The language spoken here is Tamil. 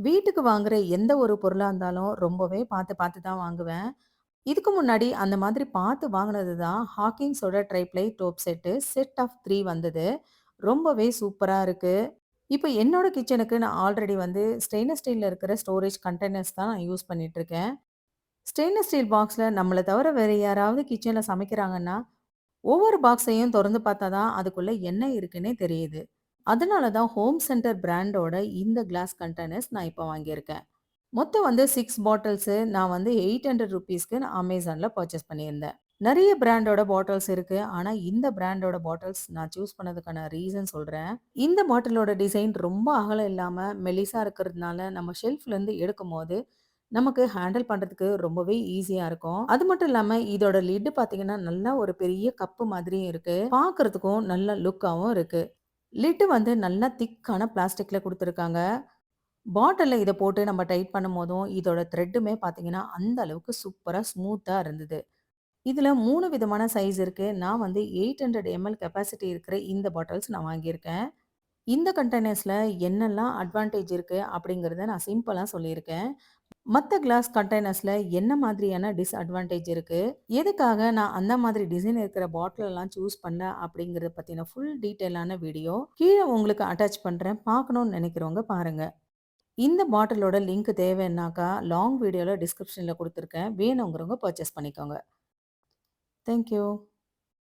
வீட்டுக்கு வாங்குற எந்த ஒரு பொருளா இருந்தாலும் ரொம்பவே பார்த்து பார்த்து தான் வாங்குவேன். இதுக்கு முன்னாடி அந்த மாதிரி பார்த்து வாங்குனது தான் ஹாக்கின்ஸோட ட்ரைப்ளை டோப் செட்டு. செட் ஆஃப் 3 வந்தது. ரொம்பவே சூப்பரா இருக்கு. இப்ப என்னோட கிச்சனுக்கு நான் ஆல்ரெடி வந்து ஸ்டெயின்லெஸ் ஸ்டீல்ல இருக்கிற ஸ்டோரேஜ் கண்டெய்னர்ஸ் தான் நான் யூஸ் பண்ணிட்டு இருக்கேன். ஸ்டெயின்லெஸ் ஸ்டீல் பாக்ஸ்ல நம்மள தவிர வேற யாராவது கிச்சன்ல சமைக்கிறாங்கன்னா, ஒவ்வொரு பாக்ஸையும் தொறந்து பார்த்தா தான் அதுக்குள்ள என்ன இருக்குன்னே தெரியுது. அதனால தான் ஹோம் சென்டர் பிராண்டோட இந்த கிளாஸ் கண்டெய்னர்ஸ் நான் இப்ப வாங்கியிருக்கேன். மொத்தம் வந்து 6 பாட்டில்ஸு நான் வந்து ₹800க்கு நான் Amazonல பர்ச்சேஸ் பண்ணியிருந்தேன். நெறைய பிராண்டோட பாட்டில்ஸ் இருக்கு. ஆனா, இந்த பிராண்டோட பாட்டில்ஸ் நான் சூஸ் பண்ணதுக்கான ரீசன் சொல்றேன். இந்த பாட்டிலோட டிசைன் ரொம்ப அகலம் இல்லாம மெல்லிசா இருக்கிறதுனால, நம்ம ஷெல்ஃப்லேருந்து எடுக்கும்போது, நமக்கு ஹேண்டில் பண்றதுக்கு ரொம்பவே ஈஸியா இருக்கும். அது மட்டும் இல்லாம, இதோட லிட் பார்த்தீங்கன்னா, நல்லா ஒரு பெரிய கப்பு மாதிரியும் இருக்கு. பார்க்கறதுக்கும் நல்ல லுக்காவும் இருக்கு. லிட் வந்து நல்லா திக்கான பிளாஸ்டிக்ல குடுத்துருக்காங்க. பாட்டில்ல இத போட்டு நம்ம டைட் பண்ணும்போதும், இதோட த்ரெட்டுமே பார்த்தீங்கன்னா, அந்த அளவுக்கு சூப்பரா ஸ்மூத்தா இருந்தது. இதுல 3 விதமான சைஸ் இருக்கு. நான் வந்து 800 எம்எல் கெப்பாசிட்டி இருக்கிற இந்த பாட்டில்ஸ் நான் வாங்கியிருக்கேன். இந்த கண்டெய்னர்ஸ்ல என்னெல்லாம் அட்வான்டேஜ் இருக்கு அப்படிங்கிறத நான் சிம்பிளா சொல்லியிருக்கேன். மத்த கிளாஸ் கண்டெய்னர்ஸ்ல என்ன மாதிரியான டிஸ்அட்வான்டேஜ் இருக்கு? எதுக்காக நான் அந்த மாதிரி டிசைன் இருக்கிற பாட்டில் எல்லாம் சூஸ் பண்ணேன் அப்படிங்கிறத பத்தின ஃபுல் டீட்டெயிலான வீடியோ கீழ உங்களுக்கு அட்டாச் பண்றேன். பார்க்கணும்னு நினைக்கிறவங்க பாருங்க. இந்த பாட்டிலோட லிங்க் தேவைன்னாக்கா, லாங் வீடியோல டிஸ்கிரிப்ஷன்ல குடுத்துருக்கேன். வேணுங்கிறவங்க பர்ச்சேஸ் பண்ணிக்கோங்க. Thank you.